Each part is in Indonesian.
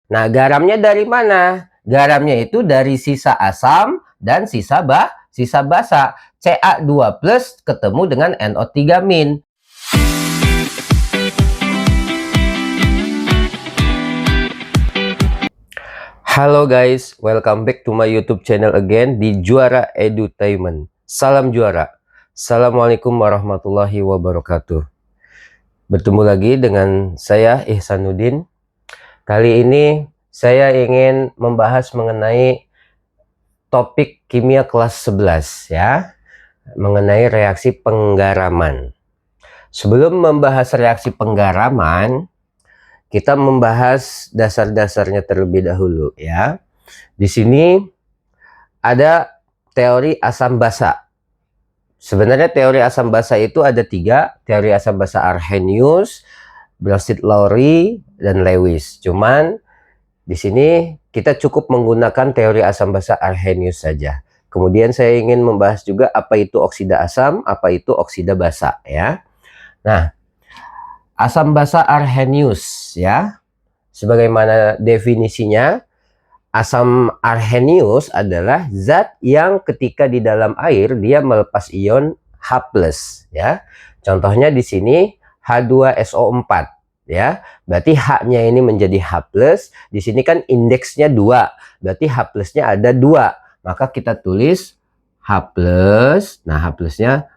Nah, garamnya dari mana? Garamnya itu dari sisa asam dan sisa basa. Ca2 plus ketemu dengan NO3 min. Halo guys, welcome back to my YouTube channel again di Juara Edutainment. Salam juara. Assalamualaikum warahmatullahi wabarakatuh. Bertemu lagi dengan saya Ihsanuddin. Kali ini saya ingin membahas mengenai topik kimia kelas 11 ya, mengenai reaksi penggaraman. Sebelum membahas reaksi penggaraman, kita membahas dasar-dasarnya terlebih dahulu ya. Di sini ada teori asam basa. Sebenarnya teori asam basa itu ada 3, teori asam basa Arrhenius, Bronsted-Lowry, dan Lewis. Cuman di sini kita cukup menggunakan teori asam basa Arrhenius saja. Kemudian saya ingin membahas juga apa itu oksida asam, apa itu oksida basa ya. Nah, asam basa Arrhenius ya. Sebagaimana definisinya, asam Arrhenius adalah zat yang ketika di dalam air dia melepas ion H+ ya. Contohnya di sini H2SO4 ya. Berarti H-nya ini menjadi H+, di sini kan indeksnya 2. Berarti H+-nya ada 2. Maka kita tulis H+, nah H+-nya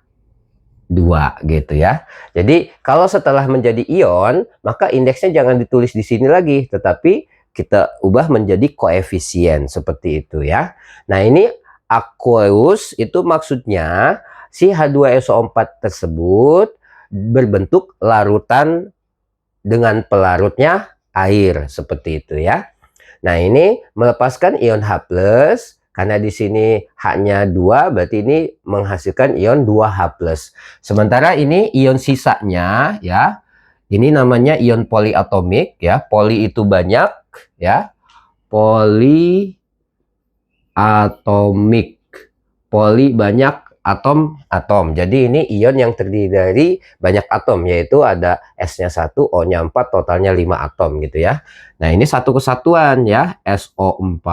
2 gitu ya. Jadi kalau setelah menjadi ion, maka indeksnya jangan ditulis di sini lagi, tetapi kita ubah menjadi koefisien seperti itu ya. Nah, ini aqueous itu maksudnya si H2SO4 tersebut berbentuk larutan dengan pelarutnya air seperti itu ya. Nah, ini melepaskan ion H+, karena di sini H-nya 2, berarti ini menghasilkan ion 2H+. Sementara ini ion sisanya ya, ini namanya ion poliatomik ya. Poli itu banyak ya. Poliatomik. Poli banyak, atom. Jadi ini ion yang terdiri dari banyak atom, yaitu ada S-nya 1, O-nya 4, totalnya 5 atom gitu ya. Nah, ini satu kesatuan ya, SO4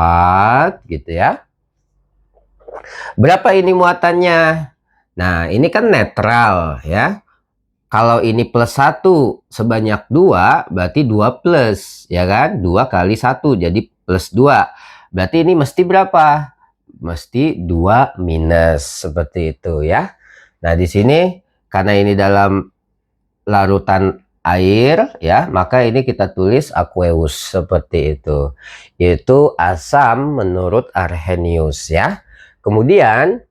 gitu ya. Berapa ini muatannya? Nah, ini kan netral ya. Kalau ini plus 1 sebanyak 2, berarti 2 plus, ya kan? 2 kali 1, jadi plus 2. Berarti ini mesti berapa? Mesti 2 minus, seperti itu ya. Nah, di sini karena ini dalam larutan air, ya, maka ini kita tulis aqueous, seperti itu. Itu asam menurut Arrhenius, ya. Kemudian,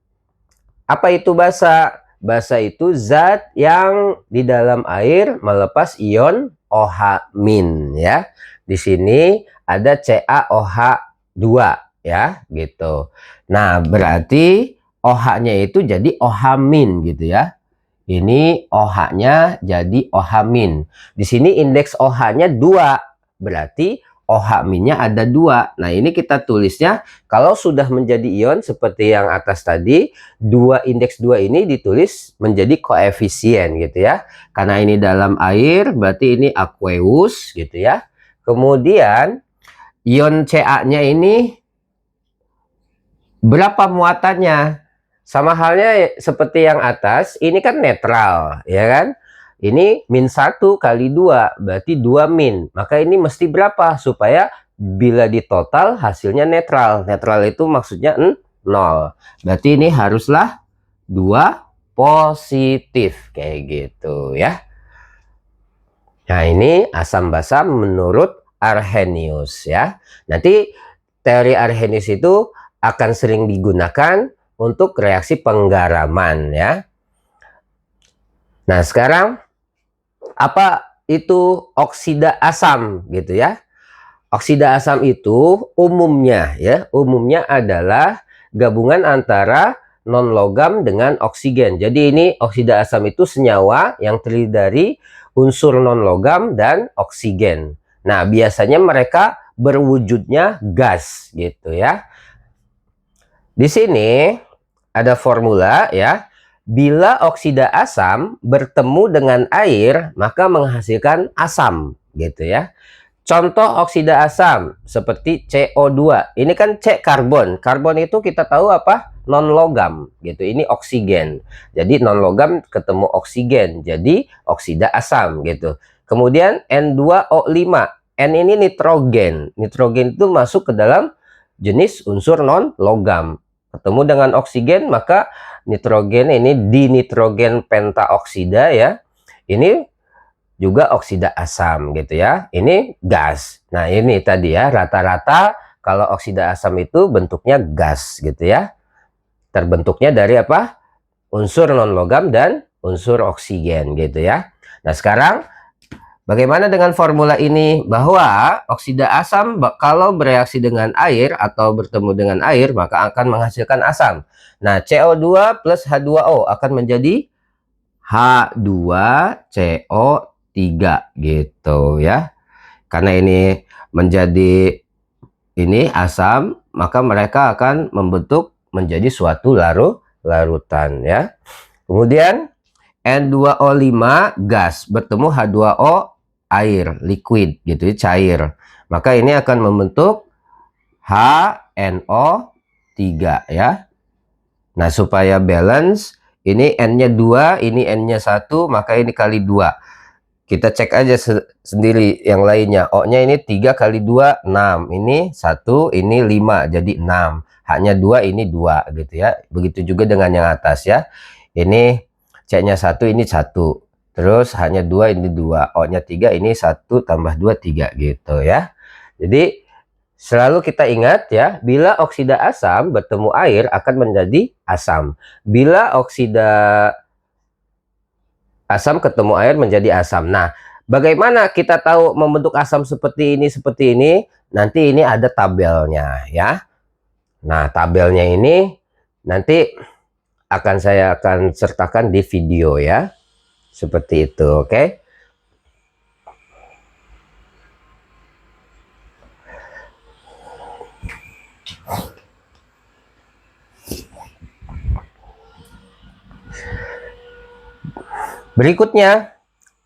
apa itu basa? Basa itu zat yang di dalam air melepas ion OH-, ya. Di sini ada CaOH2 ya, gitu. Nah, berarti OH-nya itu jadi OH- gitu ya. Ini OH-nya jadi OH-. Di sini indeks OH-nya 2. Berarti OH-nya ada 2. Nah, ini kita tulisnya kalau sudah menjadi ion seperti yang atas tadi, indeks 2 ini ditulis menjadi koefisien gitu ya. Karena ini dalam air, berarti ini aqueous gitu ya. Kemudian ion Ca-nya ini berapa muatannya? Sama halnya seperti yang atas, ini kan netral, ya kan? Ini -1 kali 2, berarti 2 min. Maka ini mesti berapa? Supaya bila ditotal hasilnya netral. Netral itu maksudnya 0. Berarti ini haruslah 2 positif. Kayak gitu ya. Nah, ini asam basa menurut Arrhenius ya. Nanti teori Arrhenius itu akan sering digunakan untuk reaksi penggaraman ya. Nah, sekarang apa itu oksida asam gitu ya? Oksida asam itu umumnya adalah gabungan antara non-logam dengan oksigen. Jadi ini oksida asam itu senyawa yang terdiri dari unsur non-logam dan oksigen. Nah, biasanya mereka berwujudnya gas gitu ya. Di sini ada formula ya. Bila oksida asam bertemu dengan air, maka menghasilkan asam gitu ya. Contoh oksida asam seperti CO2. Ini kan C karbon. Karbon itu kita tahu apa? Non logam gitu. Ini oksigen. Jadi non logam ketemu oksigen. Jadi oksida asam gitu. Kemudian N2O5. N ini nitrogen. Nitrogen itu masuk ke dalam jenis unsur non logam. Ketemu dengan oksigen, maka nitrogen ini dinitrogen pentaoksida ya. Ini juga oksida asam gitu ya. Ini gas. Nah, ini tadi ya, rata-rata kalau oksida asam itu bentuknya gas gitu ya. Terbentuknya dari apa? Unsur non-logam dan unsur oksigen gitu ya. Nah, sekarang bagaimana dengan formula ini? Bahwa oksida asam kalau bereaksi dengan air atau bertemu dengan air maka akan menghasilkan asam. Nah, CO2 plus H2O akan menjadi H2CO3 gitu ya. Karena ini menjadi ini asam, maka mereka akan membentuk menjadi suatu larutan ya. Kemudian N2O5 gas bertemu H2O air, liquid gitu ya, cair. Maka ini akan membentuk HNO3 ya. Nah, supaya balance, ini N-nya 2, ini N-nya 1, maka ini kali 2. Kita cek aja sendiri yang lainnya. O-nya ini 3 kali 2, 6. Ini 1, ini 5, jadi 6. H-nya 2, ini 2 gitu ya. Begitu juga dengan yang atas ya. Ini C-nya 1, ini 1. Terus H-nya 2, ini 2. O-nya 3, ini 1 tambah 2, 3 gitu ya. Jadi selalu kita ingat ya, bila oksida asam bertemu air akan menjadi asam. Bila oksida asam ketemu air menjadi asam. Nah, bagaimana kita tahu membentuk asam seperti ini? Nanti ini ada tabelnya ya. Nah, tabelnya ini nanti saya akan sertakan di video ya. Seperti itu, oke? Berikutnya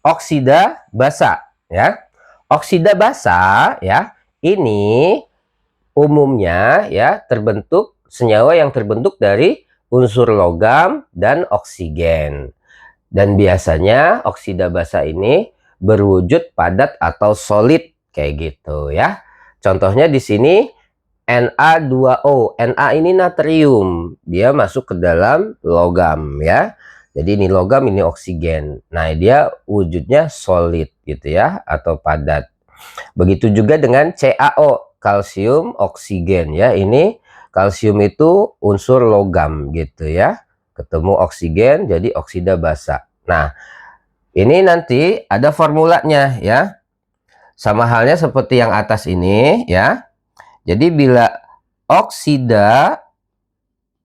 oksida basa ya. Oksida basa ya, ini umumnya ya terbentuk senyawa yang terbentuk dari unsur logam dan oksigen. Dan biasanya oksida basa ini berwujud padat atau solid kayak gitu ya. Contohnya di sini Na2O. Na ini natrium, dia masuk ke dalam logam ya. Jadi ini logam, ini oksigen. Nah, dia wujudnya solid gitu ya, atau padat. Begitu juga dengan CaO, kalsium oksigen ya. Ini kalsium itu unsur logam gitu ya. Ketemu oksigen jadi oksida basa. Nah, ini nanti ada formulanya ya. Sama halnya seperti yang atas ini ya. Jadi bila oksida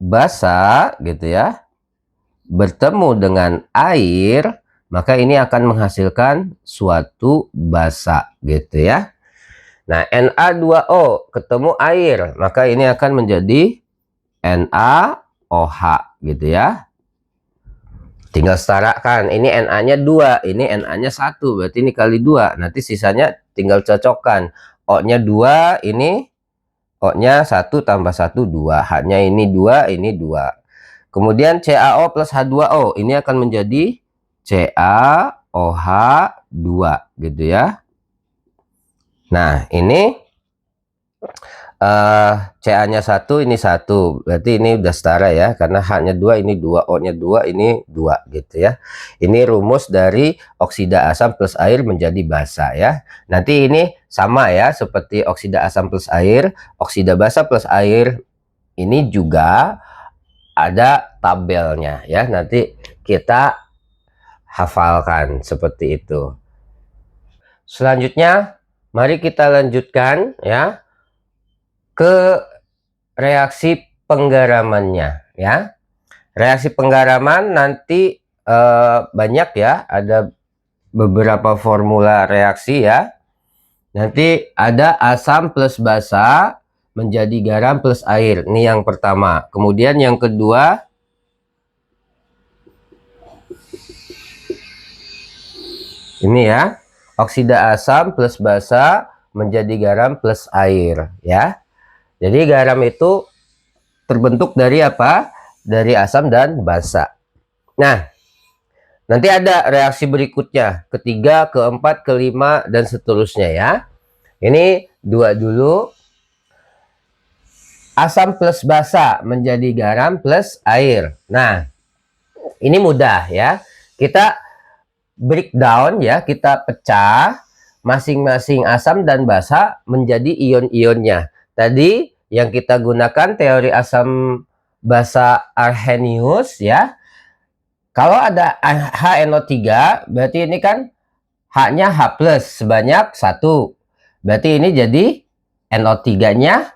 basa gitu ya bertemu dengan air, maka ini akan menghasilkan suatu basa gitu ya. Nah, Na2O ketemu air, maka ini akan menjadi NaOH gitu ya. Tinggal setarakan, ini Na-nya 2, ini Na-nya 1, berarti ini kali 2. Nanti sisanya tinggal cocokkan. O-nya 2, ini O-nya 1 tambah 1, 2. H-nya ini 2, ini 2. Kemudian CaO plus H2O, ini akan menjadi CaOH2 gitu ya. Nah, ini Ca-nya 1, ini 1. Berarti ini udah setara ya, karena H-nya 2, ini 2. O-nya 2, ini 2 gitu ya. Ini rumus dari oksida asam plus air menjadi basa ya. Nanti ini sama ya, seperti oksida asam plus air, oksida basa plus air ini juga ada tabelnya ya. Nanti kita hafalkan seperti itu. Selanjutnya, mari kita lanjutkan ya ke reaksi penggaramannya ya. Reaksi penggaraman nanti banyak ya, ada beberapa formula reaksi ya. Nanti ada asam plus basa menjadi garam plus air. Ini yang pertama. Kemudian yang kedua, ini ya, oksida asam plus basa menjadi garam plus air ya. Jadi garam itu terbentuk dari apa? Dari asam dan basa. Nah, nanti ada reaksi berikutnya, ketiga, keempat, kelima, dan seterusnya ya. Ini dua dulu. Asam plus basa menjadi garam plus air. Nah, ini mudah ya. Kita breakdown ya, kita pecah masing-masing asam dan basa menjadi ion-ionnya. Tadi yang kita gunakan teori asam basa Arrhenius ya. Kalau ada HNO3 berarti ini kan H-nya H plus sebanyak 1. Berarti ini jadi NO3-nya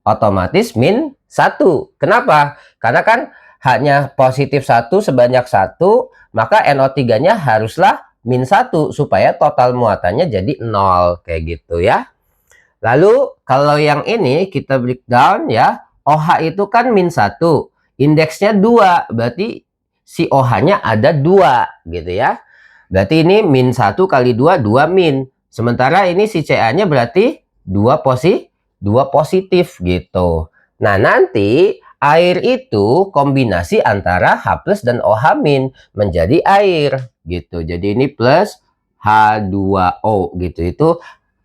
otomatis min 1. Kenapa? Karena kan H-nya positif 1 sebanyak 1, maka NO3-nya haruslah min 1 supaya total muatannya jadi 0 kayak gitu ya. Lalu kalau yang ini kita breakdown ya, OH itu kan min 1, indeksnya 2, berarti si OH-nya ada 2 gitu ya. Berarti ini min 1 kali 2, 2 min. Sementara ini si Ca-nya berarti 2 positif gitu. Nah, nanti air itu kombinasi antara H plus dan OH min menjadi air gitu. Jadi ini plus H2O gitu. Itu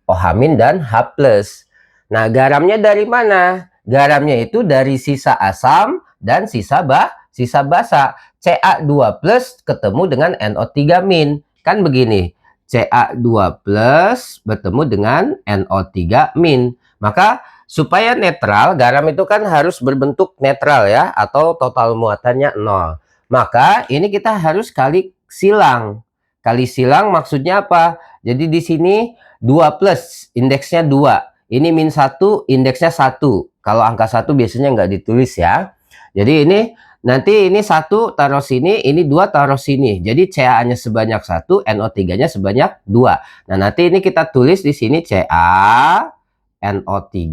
OH min dan H plus. Nah, garamnya dari mana? Garamnya itu dari sisa asam dan sisa basa. Ca2 plus ketemu dengan NO3 min. Kan begini, Ca2 plus bertemu dengan NO3 min. Maka supaya netral, garam itu kan harus berbentuk netral ya, atau total muatannya 0. Maka ini kita harus kali silang. Kali silang maksudnya apa? Jadi di sini 2 plus, indeksnya 2. Ini min 1, indeksnya 1. Kalau angka 1 biasanya nggak ditulis ya. Jadi ini nanti ini 1 taruh sini, ini 2 taruh sini. Jadi Ca-nya sebanyak 1, NO3-nya sebanyak 2. Nah, nanti ini kita tulis di sini Ca, NO3,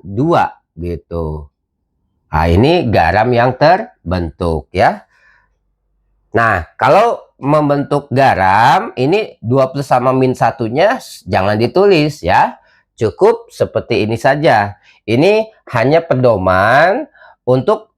2 gitu. Nah, ini garam yang terbentuk ya. Nah, kalau membentuk garam, ini 2 plus sama min 1-nya jangan ditulis ya. Cukup seperti ini saja. Ini hanya pedoman untuk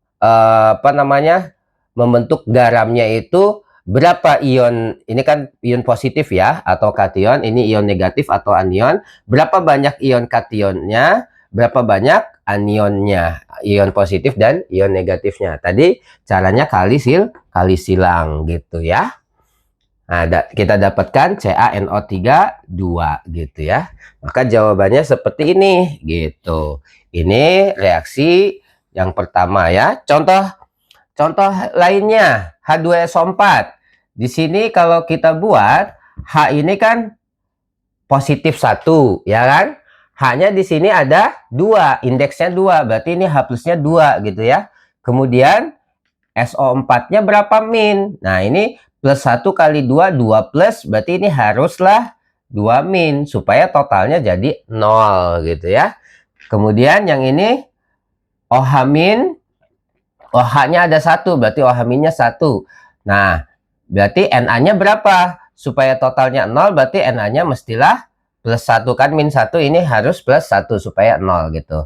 membentuk garamnya itu berapa ion, ini kan ion positif ya atau kation, ini ion negatif atau anion, berapa banyak ion kationnya, berapa banyak anionnya, ion positif dan ion negatifnya. Tadi caranya kali silang gitu ya. Nah, kita dapatkan CaNO3 2 gitu ya. Maka jawabannya seperti ini gitu. Ini reaksi yang pertama ya. Contoh lainnya H2SO4. Di sini kalau kita buat H ini kan positif 1 ya kan. H-nya di sini ada 2, indeksnya 2. Berarti ini H plusnya 2 gitu ya. Kemudian SO4-nya berapa min? Nah, ini plus 1 kali 2, 2 plus. Berarti ini haruslah 2 min. Supaya totalnya jadi 0 gitu ya. Kemudian yang ini OH min. OH-nya ada 1. Berarti OH minnya 1. Nah, berarti Na-nya berapa? Supaya totalnya 0, berarti Na-nya mestilah plus 1 kan. Min 1 ini harus plus 1 supaya 0 gitu.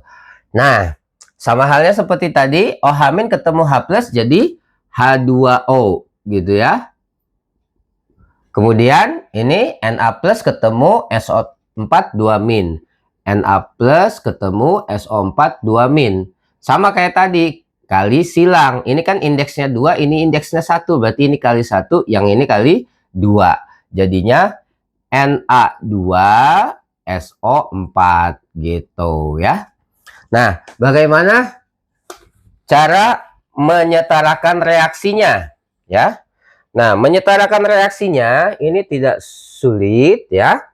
Nah, sama halnya seperti tadi, OH min ketemu H plus jadi H2O gitu ya. Kemudian ini Na plus ketemu SO4 2 min. Na plus ketemu SO4 2 min. Sama kayak tadi, kali silang. Ini kan indeksnya 2, ini indeksnya 1. Berarti ini kali 1, yang ini kali 2. Jadinya Na2 SO4 gitu ya. Nah, bagaimana cara menyetarakan reaksinya ya? Nah, menyetarakan reaksinya ini tidak sulit ya.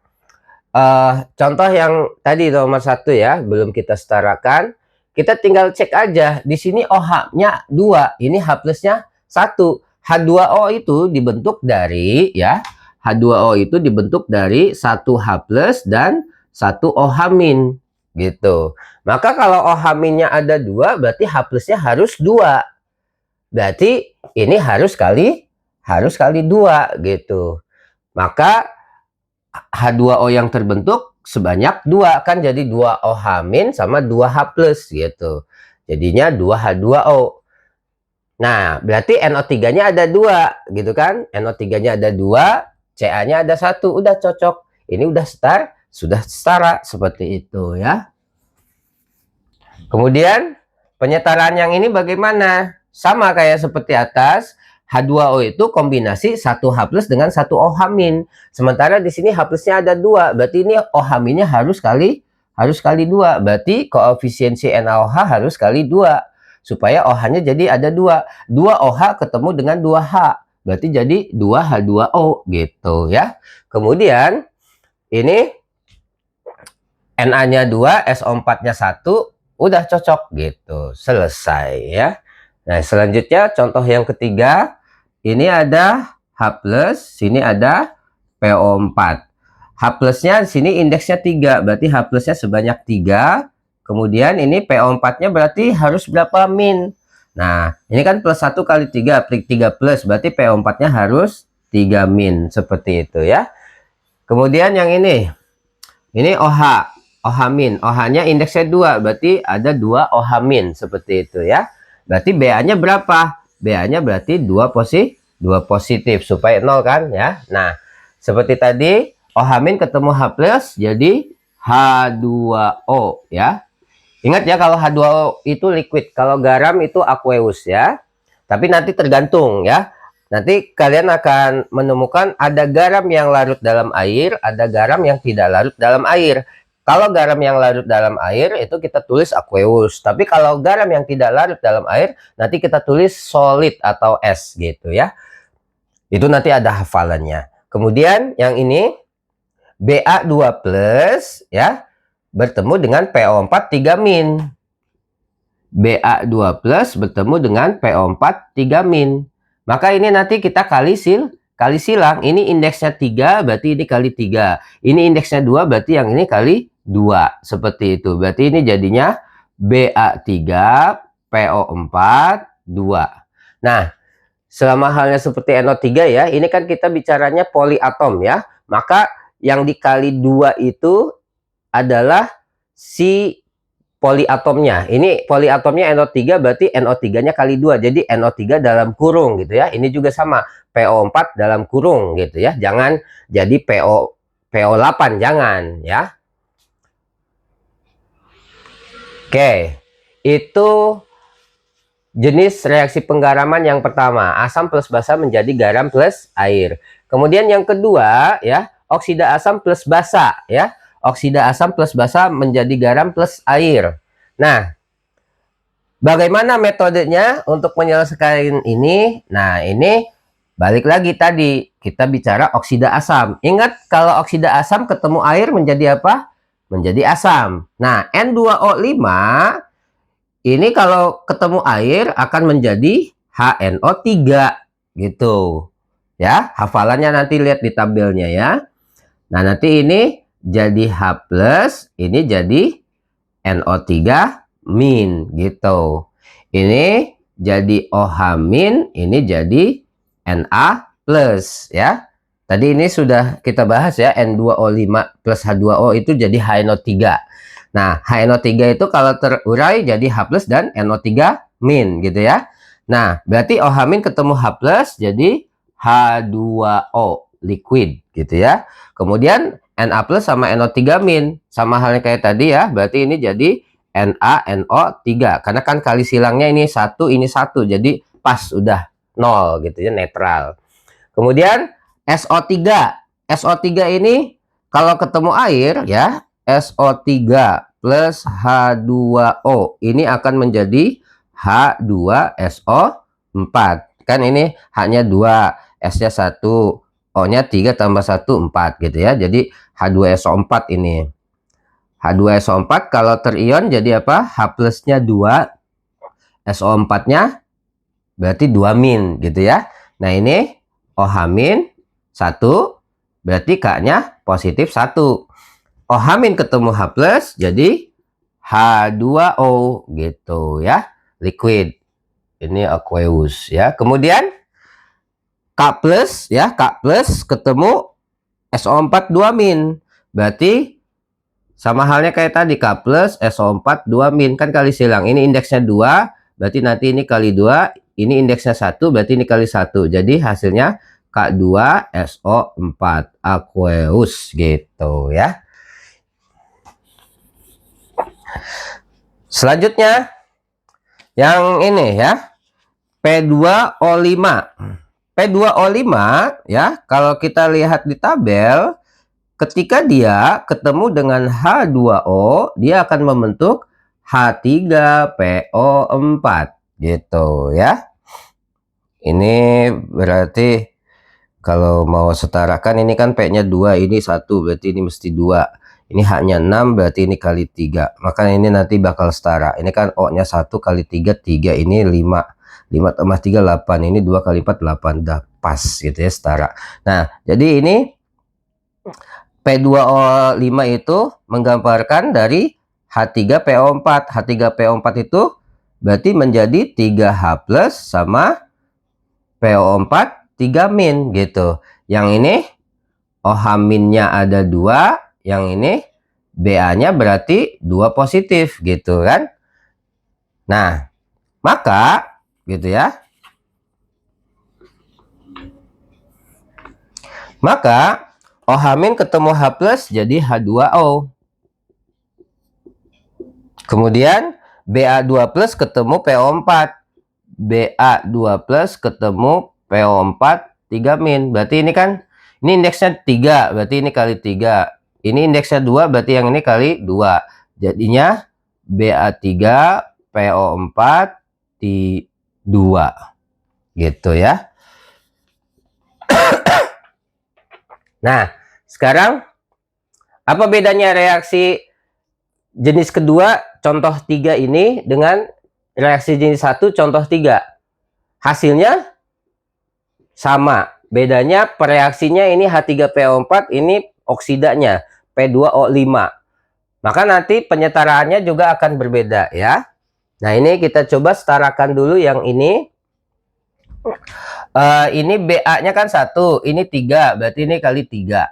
Contoh yang tadi nomor 1 ya, belum kita setarakan. Kita tinggal cek aja. Di sini OH-nya 2, ini H plusnya 1. H2O itu dibentuk dari ya. H2O itu dibentuk dari 1 H plus dan 1 OH min gitu. Maka kalau OH minnya ada 2, berarti H plusnya harus 2. Berarti ini harus kali 2 gitu. Maka H2O yang terbentuk sebanyak 2 kan, jadi 2OH min sama 2H plus gitu. Jadinya 2H2O. Nah, berarti NO3-nya ada 2 gitu kan? NO3-nya ada 2, Ca-nya ada 1, udah cocok. Ini udah sudah setara seperti itu ya. Kemudian penyetaraan yang ini bagaimana? Sama kayak seperti atas. H2O itu kombinasi 1H plus dengan 1OH min. Sementara di sini H plusnya ada 2. Berarti ini OH minnya harus kali 2. Berarti koefisiensi NaOH harus kali 2. Supaya OH-nya jadi ada 2. 2OH ketemu dengan 2H. Berarti jadi 2H2O gitu ya. Kemudian ini Na-nya 2, SO4-nya 1. Udah cocok gitu. Selesai ya. Nah, selanjutnya contoh yang ketiga. Ini ada H plus, sini ada PO4. H plusnya sini indeksnya 3, berarti H plusnya sebanyak 3. Kemudian ini PO4-nya berarti harus berapa min? Nah, ini kan plus 1 kali 3, 3 plus, berarti PO4-nya harus 3 min, seperti itu ya. Kemudian yang ini OH, OH min, OH-nya indeksnya 2, berarti ada 2 OH min, seperti itu ya. Berarti BA-nya berapa? BA-nya berarti 2 positif supaya 0 kan ya. Nah, seperti tadi OH min ketemu H plus jadi H2O ya. Ingat ya, kalau H2O itu liquid, kalau garam itu aqueous ya. Tapi nanti tergantung ya. Nanti kalian akan menemukan ada garam yang larut dalam air, ada garam yang tidak larut dalam air. Kalau garam yang larut dalam air itu kita tulis aqueous. Tapi kalau garam yang tidak larut dalam air, nanti kita tulis solid atau es gitu ya. Itu nanti ada hafalannya. Kemudian yang ini Ba2 plus ya bertemu dengan PO4 3 min. Ba2 plus bertemu dengan PO4 3 min. Maka ini nanti kita kali silang. Ini indeksnya 3, berarti ini kali 3. Ini indeksnya 2, berarti yang ini kali 2. Seperti itu. Berarti ini jadinya Ba3, PO4, 2. Nah, selama halnya seperti NO3 ya, ini kan kita bicaranya poliatom ya. Maka yang dikali 2 itu adalah si poliatomnya. Ini poliatomnya NO3, berarti NO3-nya kali 2. Jadi NO3 dalam kurung gitu ya. Ini juga sama, PO4 dalam kurung gitu ya. Jangan jadi PO8, jangan ya. Oke, itu jenis reaksi penggaraman yang pertama, asam plus basa menjadi garam plus air. Kemudian yang kedua ya, oksida asam plus basa ya. Oksida asam plus basa menjadi garam plus air. Nah, bagaimana metodenya untuk menyelesaikan ini? Nah, ini balik lagi tadi kita bicara oksida asam. Ingat, kalau oksida asam ketemu air menjadi apa? Menjadi asam. Nah, N2O5 ini kalau ketemu air akan menjadi HNO3 gitu. Ya, hafalannya nanti lihat di tabelnya ya. Nah, nanti ini jadi H plus, ini jadi NO3 min gitu. Ini jadi OH min, ini jadi Na plus ya. Tadi ini sudah kita bahas ya, N2O5 plus H2O itu jadi HNO3. Nah, HNO3 itu kalau terurai jadi H plus dan NO3 min gitu ya. Nah, berarti OH min ketemu H plus jadi H2O liquid gitu ya. Kemudian Na plus sama NO3 min sama halnya kayak tadi ya, berarti ini jadi NaNO3 karena kan kali silangnya ini 1 ini 1, jadi pas udah 0 gitu ya, netral. Kemudian SO3 ini kalau ketemu air ya, SO3 plus H2O ini akan menjadi H2SO4 kan, ini H-nya 2, S-nya 1, O-nya 3 tambah 1, 4 gitu ya. Jadi H2SO4 ini. H2SO4 kalau terion jadi apa? H plusnya 2, SO4-nya berarti 2 min gitu ya. Nah, ini OH min 1, berarti K-nya positif 1. OH min ketemu H plus jadi H2O gitu ya. Liquid. Ini aqueous ya. Kemudian K plus ya, K plus ketemu SO4 2 min. Berarti Sama halnya kayak tadi, K plus SO4 2 min, kan kali silang. Ini indeksnya 2, berarti nanti ini kali 2, ini indeksnya 1, berarti ini kali 1. Jadi hasilnya K2SO4 aqueous gitu ya. Selanjutnya yang ini ya, P2O5. P2O5 ya, kalau kita lihat di tabel, ketika dia ketemu dengan H2O, dia akan membentuk H3PO4 gitu ya. Ini berarti kalau mau setarakan, ini kan P-nya 2, ini 1, berarti ini mesti 2. Ini H-nya 6, berarti ini kali 3. Maka ini nanti bakal setara. Ini kan O-nya 1 kali 3, 3. Ini 5. 5 tambah 3, 8. Ini 2 kali 4, 8. Dah pas gitu ya, setara. Nah, jadi ini P2O5 itu menggambarkan dari H3PO4. H3PO4 itu berarti menjadi 3H plus sama PO4 3 min gitu. Yang ini OH minnya ada 2, yang ini BA-nya berarti 2 positif gitu kan. Nah, maka gitu ya. Maka OH min ketemu H plus jadi H2O. Kemudian BA2 plus ketemu PO4. BA2 plus ketemu PO4 3 min. Berarti ini kan, ini indeksnya 3, berarti ini kali 3. Ini indeksnya 2, berarti yang ini kali 2. Jadinya BA3 PO4 di 2 gitu ya. Nah, sekarang apa bedanya reaksi jenis kedua contoh 3 ini dengan reaksi jenis 1 contoh 3? Hasilnya sama. Bedanya pereaksinya ini H3PO4, ini oksidanya P2O5. Maka nanti penyetaraannya juga akan berbeda ya. Nah, ini kita coba setarakan dulu yang ini. Ini BA-nya kan 1, ini 3, berarti ini kali 3.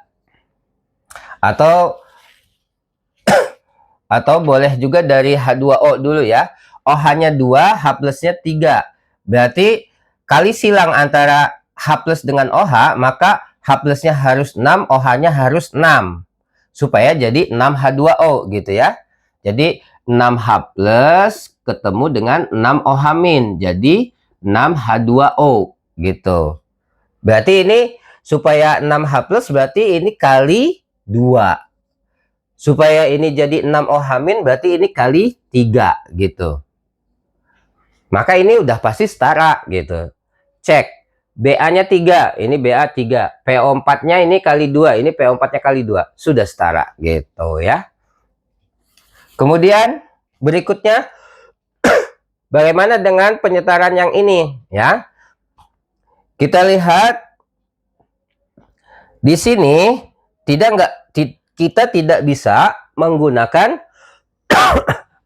Atau boleh juga dari H2O dulu ya. OH-nya 2, H plusnya 3. Berarti kali silang antara H plus dengan OH, maka H plusnya harus 6, OH-nya harus 6. Supaya jadi 6H2O gitu ya. Jadi 6H plus ketemu dengan 6 OH min. Jadi 6H2O gitu. Berarti ini supaya 6H plus berarti ini kali 2. Supaya ini jadi 6 OH min berarti ini kali 3 gitu. Maka ini udah pasti setara gitu. Cek. BA-nya 3, ini BA 3. PO4-nya ini kali 2, ini PO4-nya kali 2. Sudah setara gitu ya. Kemudian berikutnya bagaimana dengan penyetaraan yang ini ya? Kita lihat di sini kita tidak bisa menggunakan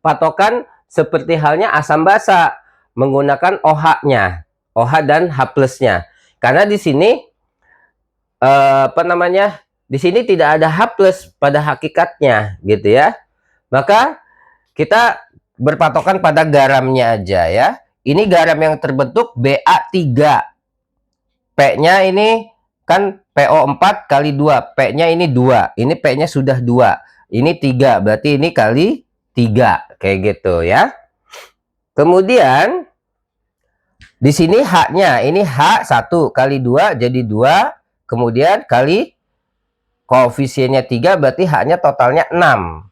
patokan seperti halnya asam basa, menggunakan OH-nya, OH dan H plusnya. Karena di sini di sini tidak ada H plus pada hakikatnya gitu ya. Maka kita berpatokan pada garamnya aja ya. Ini garam yang terbentuk BA3. P-nya ini kan PO4 kali 2. P-nya ini 2. Ini P-nya sudah 2. Ini 3. Berarti ini kali 3. Kayak gitu ya. Kemudian di sini H-nya. Ini H 1 kali 2 jadi 2. Kemudian kali koefisiennya 3. Berarti H-nya totalnya 6.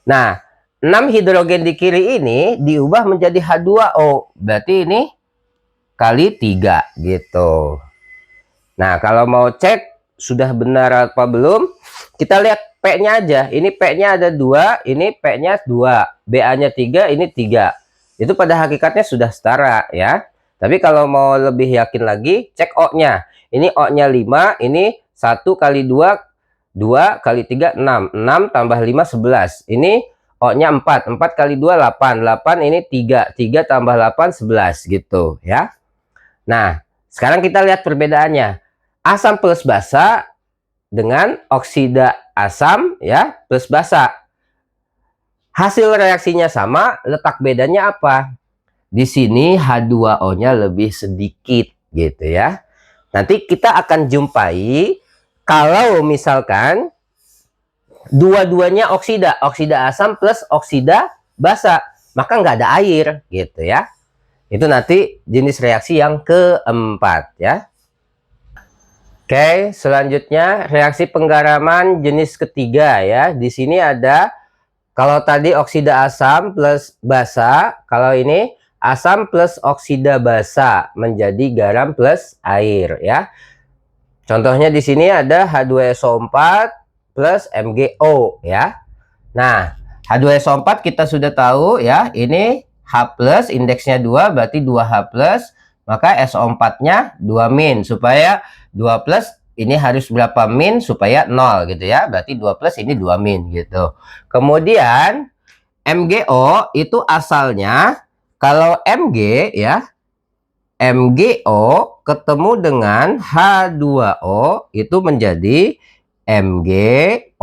Nah, 6 hidrogen di kiri ini diubah menjadi H2O. Berarti ini kali 3 gitu. Nah, kalau mau cek sudah benar apa belum, kita lihat P-nya aja. Ini P-nya ada 2, ini P-nya 2. BA-nya 3, ini 3. Itu pada hakikatnya sudah setara ya. Tapi kalau mau lebih yakin lagi, cek O-nya. Ini O-nya 5, ini 1 kali 2, 2 kali 3, 6. 6 tambah 5, 11. Ini O-nya 4. 4 kali 2, 8. 8 ini 3. 3 tambah 8, 11 gitu ya. Nah, sekarang kita lihat perbedaannya. Asam plus basa dengan oksida asam ya plus basa. Hasil reaksinya sama, letak bedanya apa? Di sini H2O-nya lebih sedikit gitu ya. Nanti kita akan jumpai kalau misalkan dua-duanya oksida, oksida asam plus oksida basa, maka nggak ada air gitu ya. Itu nanti jenis reaksi yang keempat ya. Oke, selanjutnya reaksi penggaraman jenis ketiga ya. Di sini ada, kalau tadi oksida asam plus basa, kalau ini asam plus oksida basa menjadi garam plus air ya. Contohnya di sini ada H2SO4 plus MgO ya. Nah, H2SO4 kita sudah tahu ya, ini H plus indeksnya 2 berarti 2H plus, maka SO4-nya 2 min, supaya 2 plus ini harus berapa min supaya 0 gitu ya. Berarti 2 plus ini 2 min gitu. Kemudian MgO itu asalnya, kalau Mg ya, MgO ketemu dengan H2O itu menjadi MgOH2.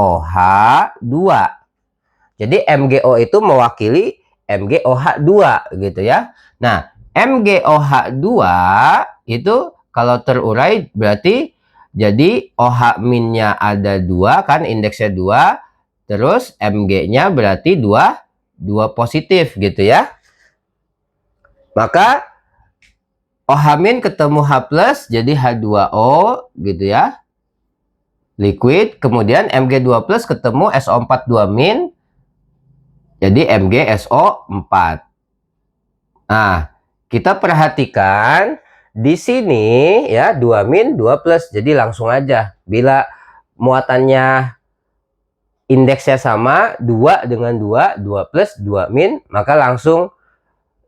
Jadi MgO itu mewakili MgOH2 gitu ya. Nah, MgOH2 itu kalau terurai berarti jadi OH minnya ada 2 kan, indeksnya 2, terus Mg-nya berarti 2 positif gitu ya. Maka OH min ketemu H plus jadi H2O gitu ya, liquid. Kemudian Mg2 plus ketemu SO4 2 min jadi MgSO4. Nah, kita perhatikan di sini ya, 2 min 2 plus, jadi langsung aja bila muatannya indeksnya sama, 2 dengan 2, 2 plus 2 min, maka langsung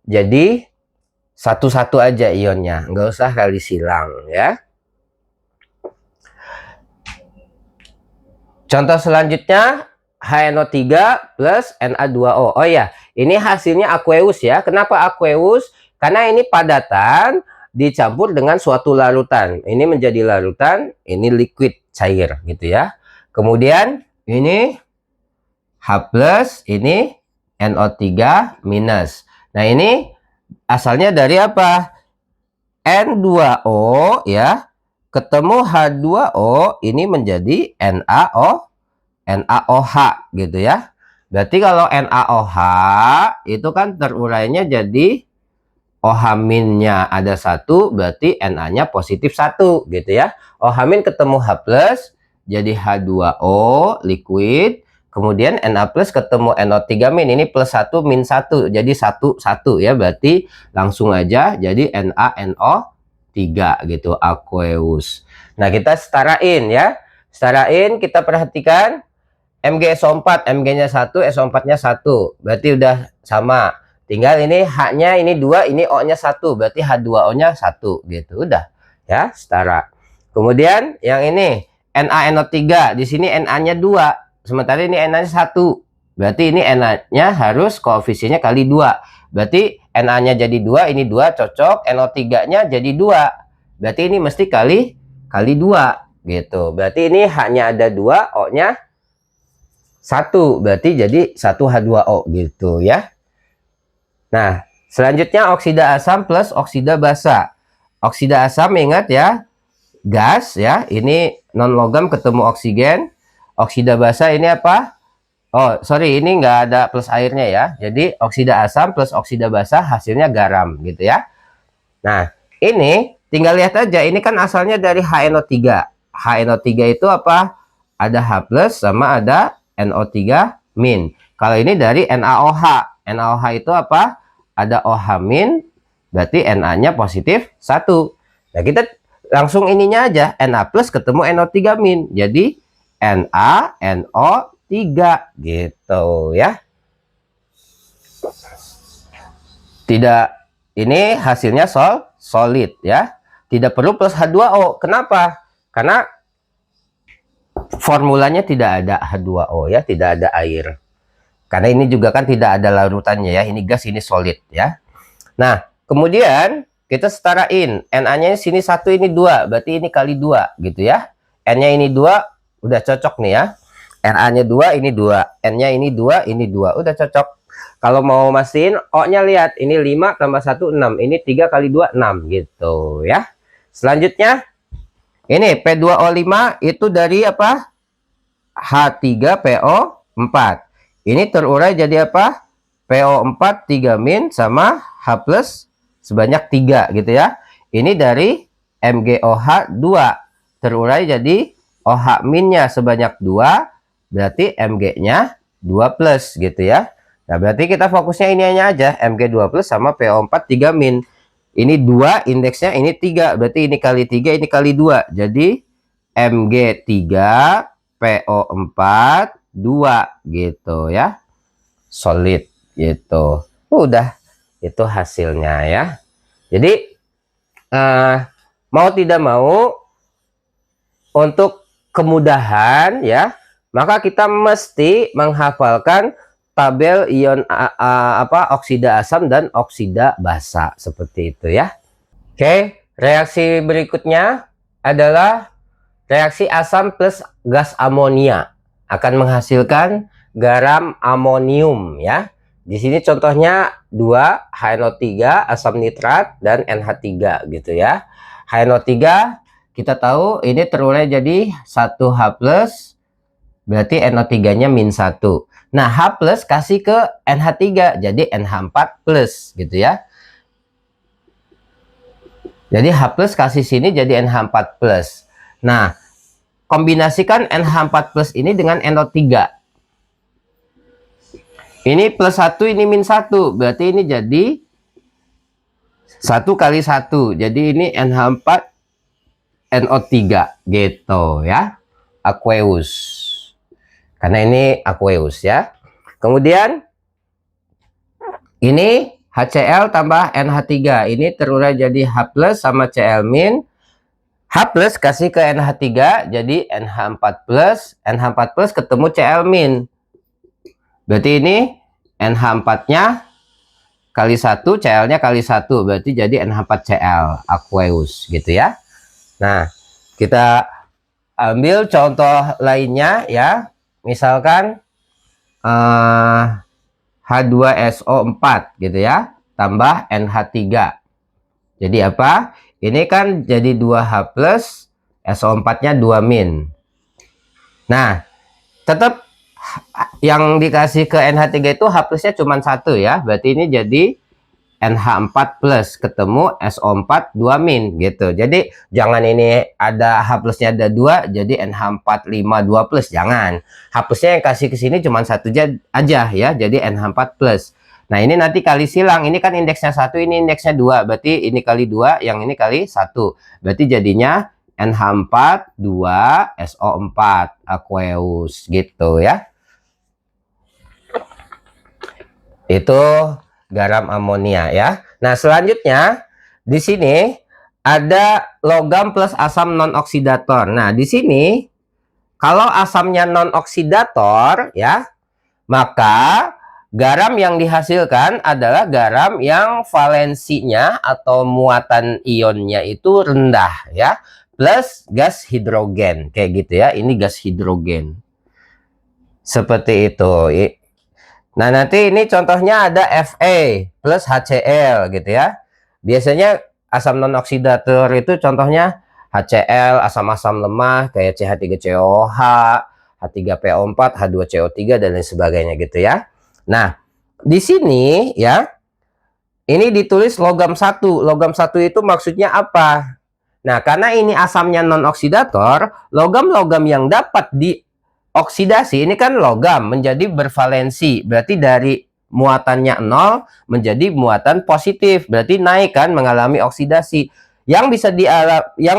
jadi satu-satu aja ionnya, nggak usah kali silang ya. Contoh selanjutnya HNO3 plus Na2O. Oh ya, ini hasilnya aqueous ya. Kenapa aqueous? Karena ini padatan dicampur dengan suatu larutan. Ini menjadi larutan, ini liquid cair gitu ya. Kemudian ini H plus, ini NO3 minus. Nah, ini asalnya dari apa? N2O ya, ketemu H2O, ini menjadi NaOH gitu ya. Berarti kalau NaOH itu kan terurainya jadi OH minnya ada 1, berarti Na-nya positif 1 gitu ya. OH min ketemu H plus jadi H2O liquid. Kemudian Na plus ketemu NO3 min, ini plus 1 min 1 jadi 1 1 ya, berarti langsung aja jadi NaNO3 gitu, aqueous. Nah, kita setarain ya. Setarain, kita perhatikan MgSO4, Mg-nya 1, SO4-nya 1. Berarti udah sama. Tinggal ini H-nya ini 2, ini O-nya 1. Berarti H2O-nya 1 gitu. Udah ya, setara. Kemudian yang ini NaNO3, di sini Na-nya 2. Sementara ini Na-nya 1. Berarti ini Na-nya harus koefisiennya kali 2. Berarti Na-nya jadi 2, ini 2 cocok, NO3-nya jadi 2. Berarti ini mesti kali 2 gitu. Berarti ini H-nya ada 2, O-nya 1, berarti jadi 1H2O gitu ya. Nah, selanjutnya oksida asam plus oksida basa. Oksida asam ingat ya, gas ya, ini non logam ketemu oksigen. Oksida basa ini apa? Oh sorry, ini nggak ada plus airnya ya. Jadi oksida asam plus oksida basa hasilnya garam gitu ya. Nah, ini tinggal lihat aja, ini kan asalnya dari HNO3. HNO3 itu apa? Ada H plus sama ada NO3 min. Kalau ini dari NaOH. NaOH itu apa? Ada OH min, berarti Na-nya positif 1. Nah, kita langsung ininya aja, Na plus ketemu NO3 min. Jadi NaNO3 gitu ya. Tidak, ini hasilnya solid ya. Tidak perlu plus H2O. Kenapa? Karena formulanya tidak ada H2O ya, tidak ada air. Karena ini juga kan tidak ada larutannya ya, ini gas, ini solid ya. Nah, kemudian kita setarain, Na-nya sini 1, ini 2, berarti ini kali 2 gitu ya. N-nya ini 2, udah cocok nih ya. Na-nya 2, ini 2. N-nya ini 2, ini 2. Udah cocok. Kalau mau mastiin, O-nya lihat. Ini 5 tambah 1, 6. Ini 3 kali 2, 6. Gitu ya. Selanjutnya, ini P2O5 itu dari apa? H3PO4. Ini terurai jadi apa? PO4 3 min sama H plus sebanyak 3 gitu ya. Ini dari MgOH 2 terurai jadi OH minnya sebanyak 2, berarti Mg-nya 2 plus gitu ya. Nah, berarti kita fokusnya ini aja, Mg 2 plus sama PO4 3 min. Ini 2, indeksnya ini 3, berarti ini kali 3, ini kali 2. Jadi Mg 3, PO4 2 gitu ya. Solid gitu. Udah, itu hasilnya ya. Jadi mau tidak mau, untuk kemudahan ya, maka kita mesti menghafalkan tabel ion oksida asam dan oksida basa seperti itu ya. Oke, reaksi berikutnya adalah reaksi asam plus gas amonia akan menghasilkan garam amonium ya. Di sini contohnya 2 HNO3 asam nitrat dan NH3 gitu ya. HNO3 kita tahu ini terurai jadi 1H plus, berarti NO3-nya min 1. Nah, H plus kasih ke NH3 jadi NH4 plus gitu ya. Jadi H plus kasih sini jadi NH4 plus. Nah, kombinasikan NH4 plus ini dengan NO3. Ini plus 1, ini min 1. Berarti ini jadi 1 kali 1. Jadi ini NH4 NO3 gitu ya. Aqueous. Karena ini aqueous ya. Kemudian ini HCl tambah NH3. Ini terurai jadi H plus sama Cl min. H plus kasih ke NH3 jadi NH4 plus. NH4 plus ketemu Cl min. Berarti ini NH4-nya kali 1, Cl-nya kali 1. Berarti jadi NH4Cl aqueous gitu ya. Nah, kita ambil contoh lainnya ya. Misalkan H2SO4 gitu ya, tambah NH3. Jadi apa? Ini kan jadi 2H plus, SO4-nya 2 min. Nah, tetap yang dikasih ke NH3 itu H plusnya cuma 1 ya. Berarti ini jadi NH4 plus ketemu SO4 2 min gitu. Jadi jangan ini ada H plusnya ada 2 jadi NH4 5 2 plus, jangan. H plusnya yang kasih ke sini cuma 1 aja ya, jadi NH4 plus. Nah, ini nanti kali silang, ini kan indeksnya 1, ini indeksnya 2, berarti ini kali 2, yang ini kali 1. Berarti jadinya NH4 2 SO4 aqueous gitu ya. Itu garam amonia ya. Nah, selanjutnya di sini ada logam plus asam non oksidator. Nah, di sini kalau asamnya non oksidator ya, maka garam yang dihasilkan adalah garam yang valensinya atau muatan ionnya itu rendah ya, plus gas hidrogen kayak gitu ya. Ini gas hidrogen. Seperti itu. Nah, nanti ini contohnya ada Fe plus HCl gitu ya. Biasanya asam non oksidator itu contohnya HCl, asam-asam lemah kayak CH3COH, H3PO4, H2CO3 dan lain sebagainya gitu ya. Nah, di sini ya, ini ditulis logam 1. Logam 1 itu maksudnya apa? Nah, karena ini asamnya non oksidator, logam-logam yang dapat di oksidasi ini kan logam menjadi bervalensi, berarti dari muatannya 0 menjadi muatan positif, berarti naik kan, mengalami oksidasi. Yang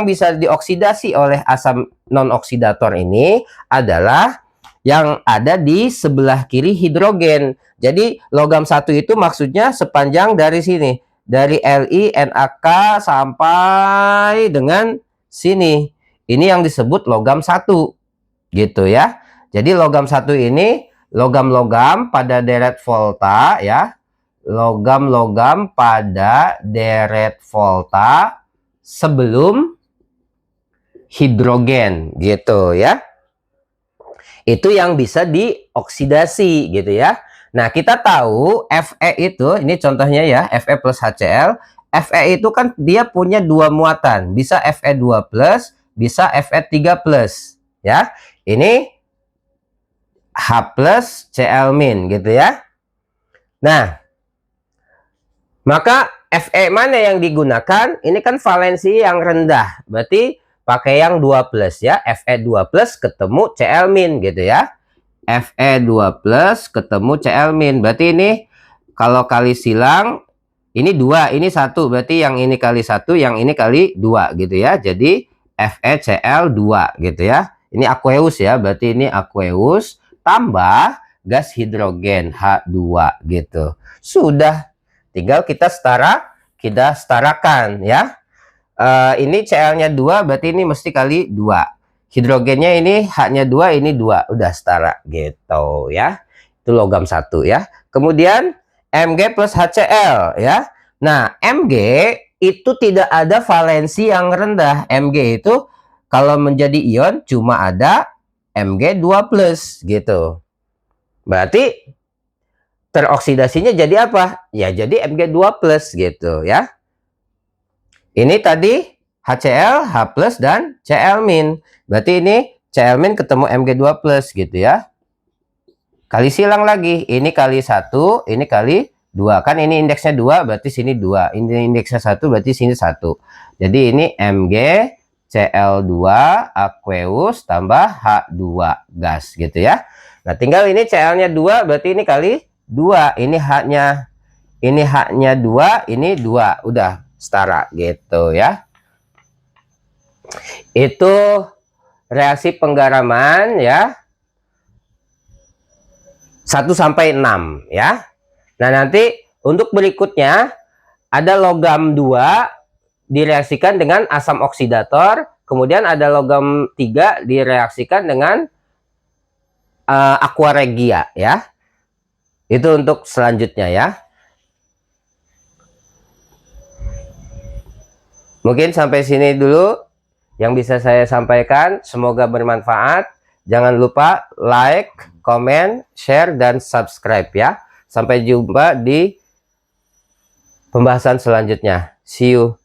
bisa dioksidasi oleh asam non oksidator ini adalah yang ada di sebelah kiri hidrogen. Jadi logam 1 itu maksudnya sepanjang dari sini, dari Li NaK sampai dengan sini. Ini yang disebut logam 1 gitu ya. Jadi logam 1 ini logam-logam pada deret volta ya. Logam-logam pada deret volta sebelum hidrogen gitu ya. Itu yang bisa dioksidasi gitu ya. Nah, kita tahu Fe itu, ini contohnya ya, Fe plus HCl. Fe itu kan dia punya dua muatan, bisa Fe2+, bisa Fe3+, ya. Ini H plus Cl- gitu ya. Nah, maka Fe mana yang digunakan? Ini kan valensi yang rendah, berarti pakai yang 2+ ya. Fe2+ ketemu Cl- gitu ya. Fe2+ ketemu Cl-, berarti ini kalau kali silang ini 2, ini 1, berarti yang ini kali 1, yang ini kali 2 gitu ya. Jadi FeCl2 gitu ya. Ini aqueous ya, berarti ini aqueous tambah gas hidrogen H2 gitu. Sudah, tinggal kita setarakan ya. Ini Cl-nya 2, berarti ini mesti kali 2. Hidrogennya ini H-nya 2, ini 2. Udah setara gitu ya. Itu logam 1 ya. Kemudian Mg plus HCl ya. Nah, Mg itu tidak ada valensi yang rendah. Mg itu kalau menjadi ion cuma ada Mg2+ gitu. Berarti teroksidasinya jadi apa? Ya jadi Mg2+ gitu ya. Ini tadi HCl, H+ dan Cl-. Berarti ini Cl- ketemu Mg2+ gitu ya. Kali silang lagi. Ini kali 1, ini kali 2. Kan ini indeksnya 2, berarti sini 2. Ini indeksnya 1, berarti sini 1. Jadi ini Mg Cl2 aqueous tambah H2 gas gitu ya. Nah, tinggal ini Cl-nya 2, berarti ini kali 2. Ini H-nya 2, ini 2. Udah setara gitu ya. Itu reaksi penggaraman ya 1 sampai 6 ya. Nah, nanti untuk berikutnya ada logam 2 direaksikan dengan asam oksidator, kemudian ada logam 3 direaksikan dengan aqua regia ya. Itu untuk selanjutnya ya. Mungkin sampai sini dulu yang bisa saya sampaikan. Semoga bermanfaat. Jangan lupa like, komen, share, dan subscribe ya. Sampai jumpa di pembahasan selanjutnya. See you.